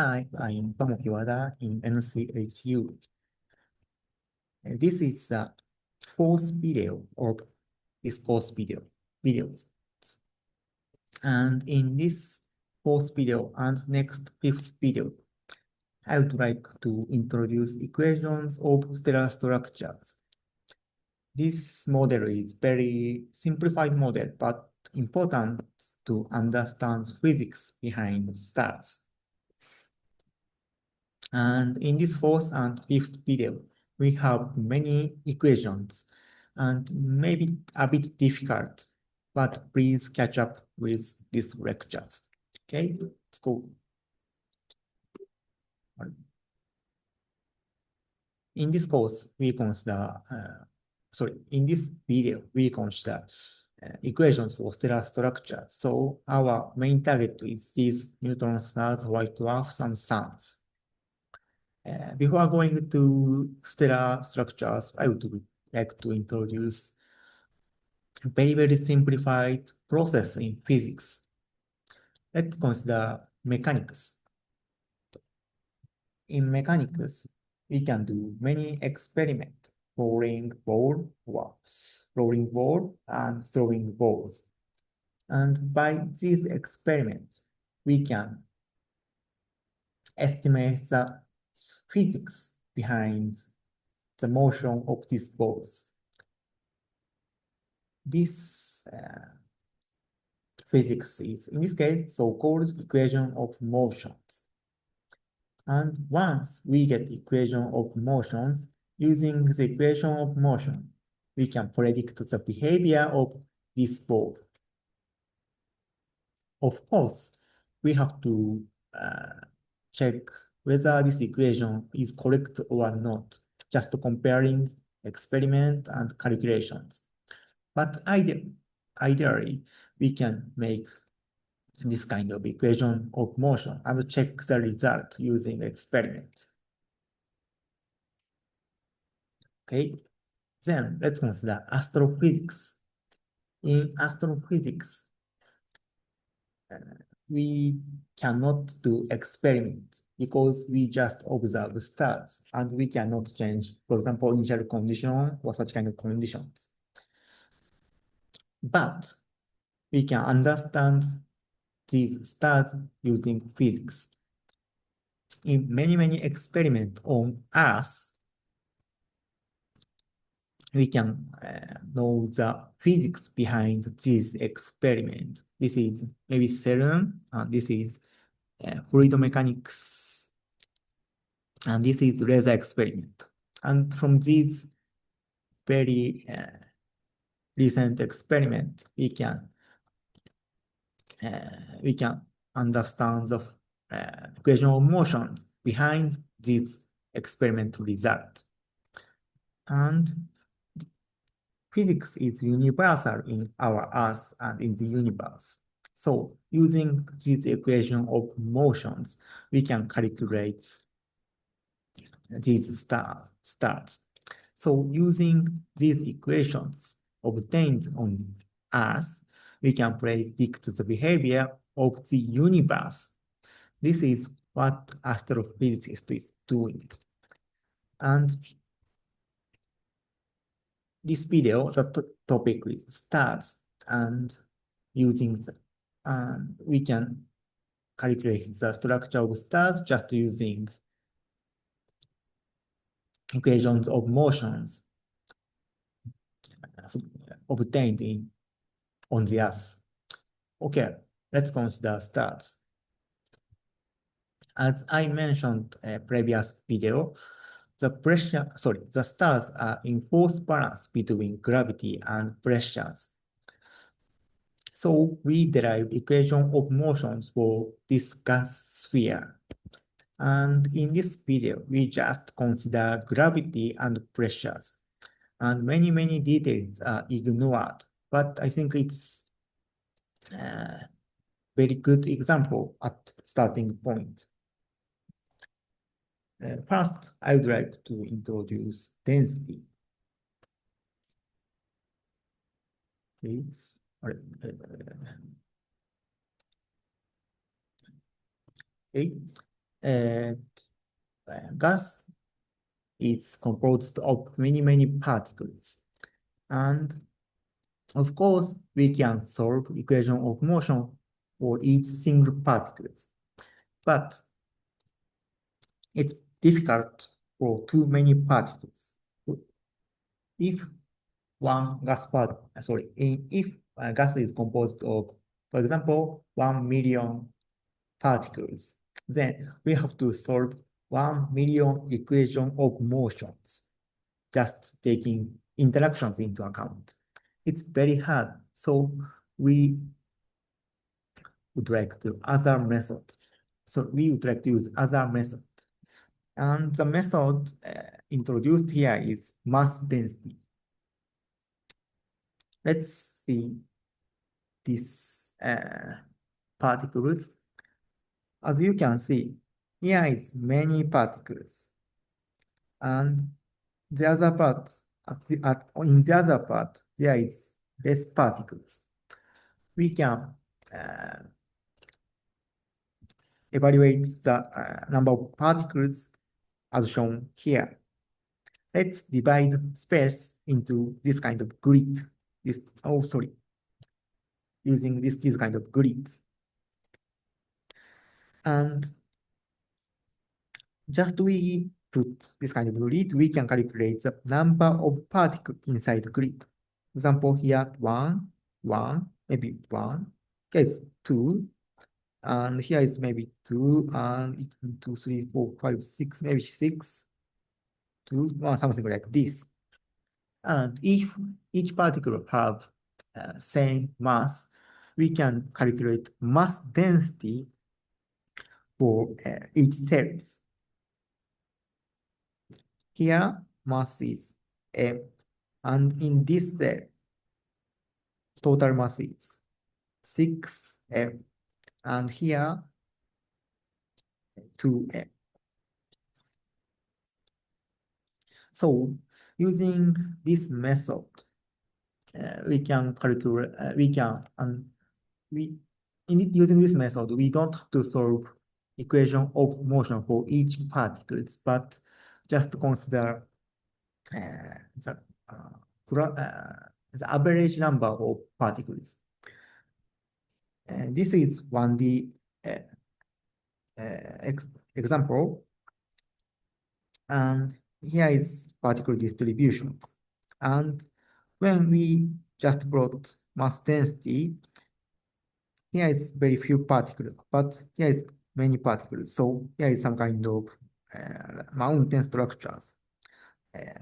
Hi, I'm Tomoki in NCHU. This is the fourth video of this course videos. And in this fourth video and next fifth video, I would like to introduce equations of stellar structures. This model is very simplified model, but important to understand physics behind stars. And in this fourth and fifth video, we have many equations and maybe a bit difficult, but please catch up with these lectures. Okay, let's go. In this course, we consider, in this video, we consider equations for stellar structure. So our main target is these neutron stars, white dwarfs, and suns. Before going to stellar structures, I would like to introduce a very simplified process in physics. Let's consider mechanics. In mechanics, we can do many experiments, rolling ball and throwing balls. And by these experiments, we can estimate the physics behind the motion of these balls. This physics is, in this case, so-called equation of motions. And once we get equation of motions, using the equation of motion, we can predict the behavior of this ball. Of course, we have to check whether this equation is correct or not, just comparing experiment and calculations. But ideally, we can make this kind of equation of motion and check the result using experiments. Okay, then let's consider astrophysics. In astrophysics, we cannot do experiments because we just observe stars and we cannot change, for example, initial condition or such kind of conditions. But we can understand these stars using physics. In many experiments on Earth, we can know the physics behind this experiment. This is maybe serum, and this is fluid mechanics, and this is laser experiment. And from these very recent experiment, we can understand the equation of motions behind this experiment result. And physics is universal in our Earth and in the universe. So using this equation of motions, we can calculate these stars. So using these equations obtained on Earth, we can predict the behavior of the universe. This is what astrophysics is doing. And this video, the topic is stars, and using we can calculate the structure of stars just using equations of motions obtained on the Earth. Okay, let's consider stars. As I mentioned in a previous video, the stars are in force balance between gravity and pressures. So we derive equation of motions for this gas sphere. And in this video, we just consider gravity and pressures. And many details are ignored, but I think it's a very good example at starting point. First, I would like to introduce density. Okay. Okay. gas is composed of many particles. And of course, we can solve equation of motion for each single particle. But it's difficult for too many particles. If one gas part, sorry, if a gas is composed of, for example, 1 million particles, then we have to solve 1 million equation of motions, just taking interactions into account. It's very hard, so we would like to other method. So we would like to use other method. And the method introduced here is mass density. Let's see these particles. As you can see, here is many particles. And the other part, in the other part, there is less particles. We can evaluate the number of particles as shown here. Let's divide space into this kind of grid. Using this kind of grid. And just we put this kind of grid, we can calculate the number of particles inside the grid. For example, here maybe one, yes, two, and here is maybe two, and 2, 3, 4, 5, 6, maybe 6, 2, 1, something like this. And if each particle have same mass, we can calculate mass density for each cells. Here, mass is M, and in this cell, total mass is 6M, and here 2M. So using this method, we can calculate, using this method, we don't have to solve equation of motion for each particles, but just consider the average number of particles. This is 1D example, and here is particle distributions. And when we just plot mass density, here is very few particles, but here is many particles. So here is some kind of mountain structures.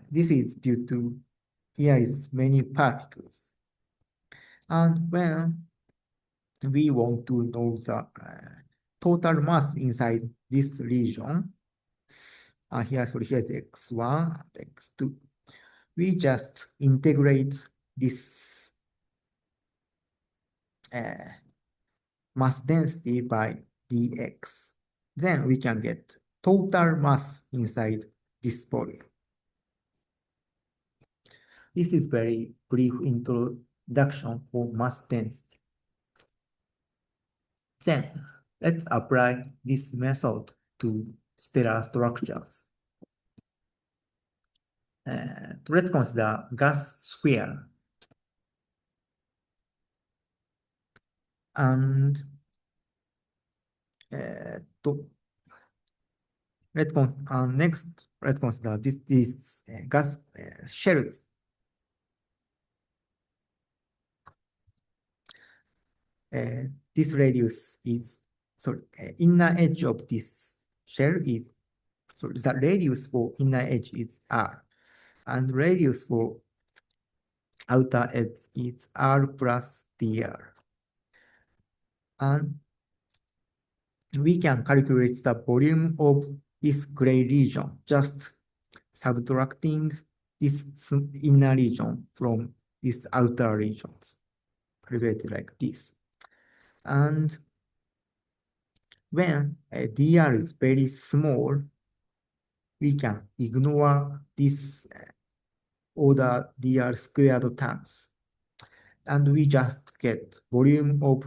This is due to here is many particles. And when we want to know the total mass inside this region, here is x1 and x2. We just integrate this mass density by dx. Then we can get total mass inside this volume. This is very brief introduction for mass density. Then let's apply this method to stellar structures. Let's consider gas sphere. And next, let's consider these gas shells. This radius is, inner edge of this shell is, the radius for inner edge is R, and radius for outer edge is R plus dr. And we can calculate the volume of this gray region, just subtracting this inner region from these outer regions, calculated like this. And when dr is very small, we can ignore this order dr squared terms, and we just get volume of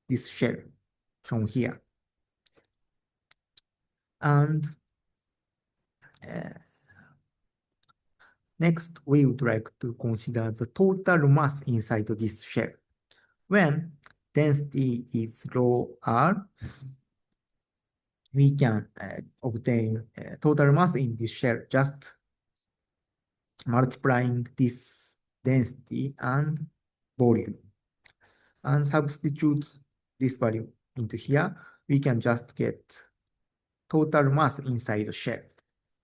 this shell shown here. And next, we would like to consider the total mass inside this shell. When density is rho r, we can obtain total mass in this shell just multiplying this density and volume. And substitute this value into here, we can just get total mass inside the shell.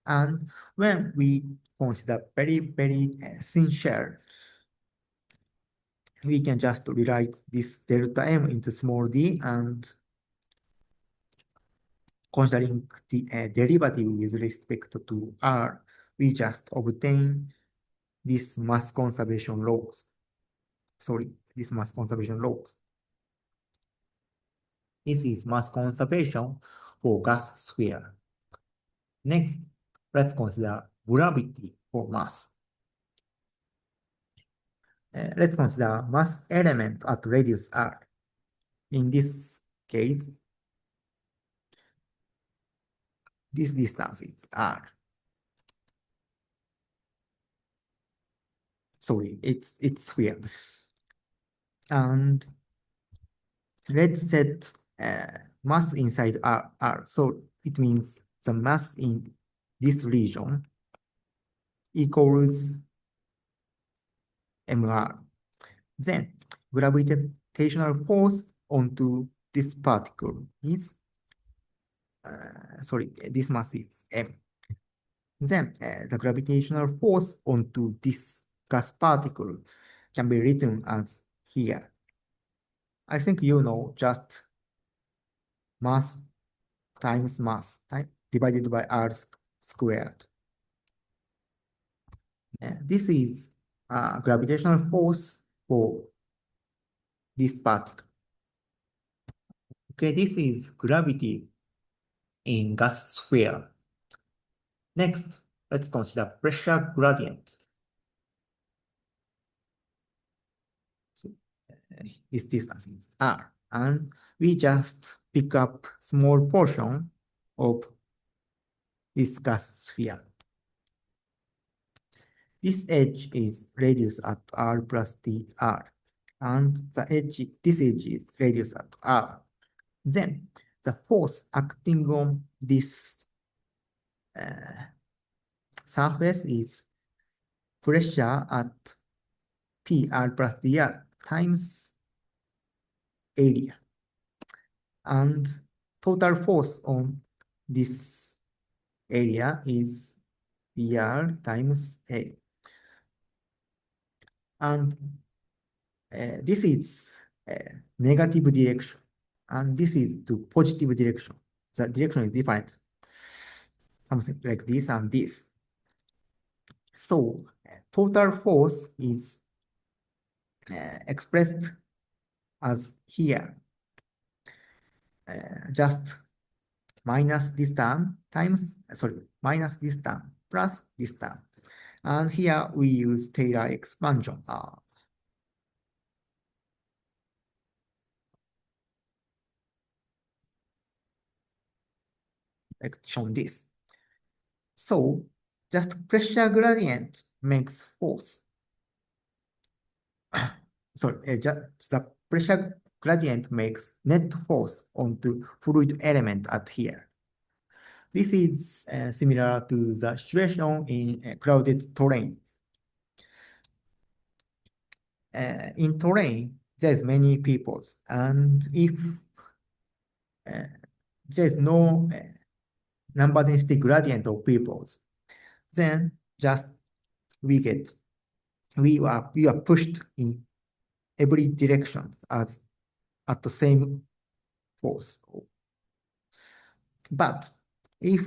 And when we consider very, very thin shell, we can just rewrite this delta m into small d, and considering the derivative with respect to r, we just obtain this mass conservation laws. This mass conservation laws. This is mass conservation for gas sphere. Next, let's consider gravity for mass. Let's consider mass element at radius r. In this case, this distance is r. It's sphere. And let's set mass inside r. So it means the mass in this region equals mr. Then gravitational force onto this particle is, this mass is m. Then the gravitational force onto this gas particle can be written as here. I think you know, just mass times mass divided by r squared. This is gravitational force for this particle. Okay, this is gravity in gas sphere. Next, let's consider pressure gradient. So, this distance is r, and we just pick up small portion of this gas sphere. This edge is radius at r plus dr, and this edge is radius at r. Then the force acting on this surface is pressure at pr plus dr times area, and total force on this area is pr times a. And this is negative direction, and this is to positive direction. The direction is different, something like this and this. So total force is expressed as here, just minus this term times, minus this term plus this term. And here we use Taylor expansion. Like shown this. So just pressure gradient makes force. Just the pressure gradient makes net force onto fluid element at here. This is similar to the situation in crowded terrains. In terrain, there's many peoples, and if there's no number density gradient of peoples, then just we are pushed in every direction as at the same force. But if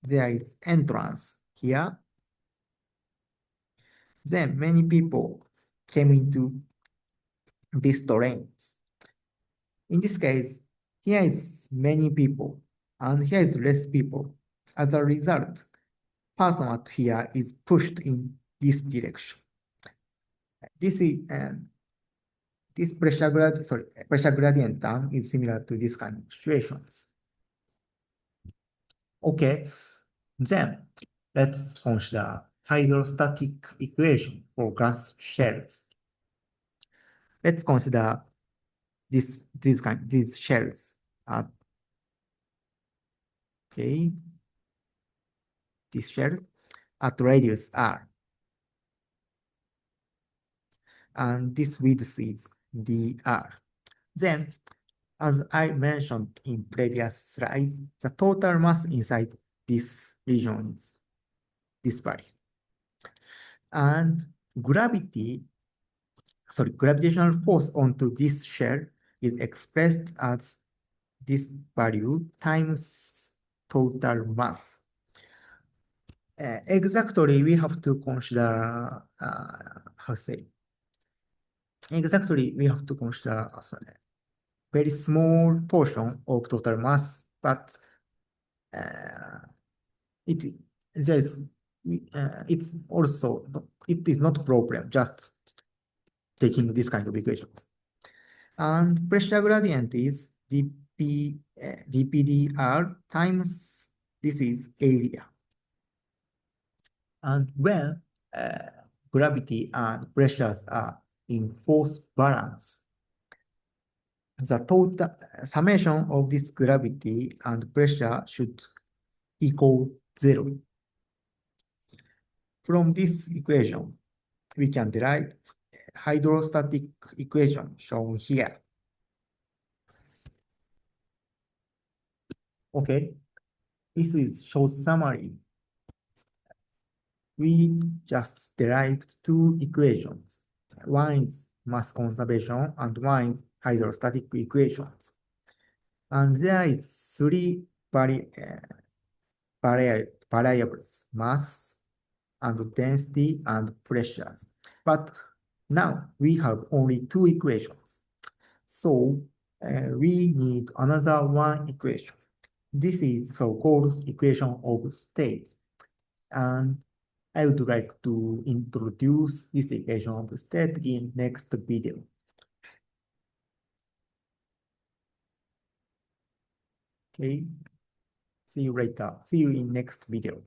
there is entrance here, then many people came into these terrains. In this case, here is many people and here is less people. As a result, person at here is pushed in this direction. This is this pressure gradient term is similar to this kind of situations. Okay, then let's consider hydrostatic equation for glass shells. Let's consider these shells. Okay, this shell at radius r, and this width is dr. Then, as I mentioned in previous slides, the total mass inside this region is this value. And gravitational force onto this shell is expressed as this value times total mass. Exactly, we have to consider, exactly, we have to consider a very small portion of total mass, but uh, it there's it's also it is not a problem just taking this kind of equations. And pressure gradient is dpdr times this is area. And when gravity and pressures are in force balance, the total summation of this gravity and pressure should equal 0. From this equation, we can derive hydrostatic equation shown here. Okay, this is short summary. We just derived two equations. One is mass conservation and one is hydrostatic equations. And there is three variables, mass and density and pressures. But now we have only two equations. So we need another one equation. This is so-called equation of states. And I would like to introduce this equation of state in next video. Okay, see you later. See you in next video.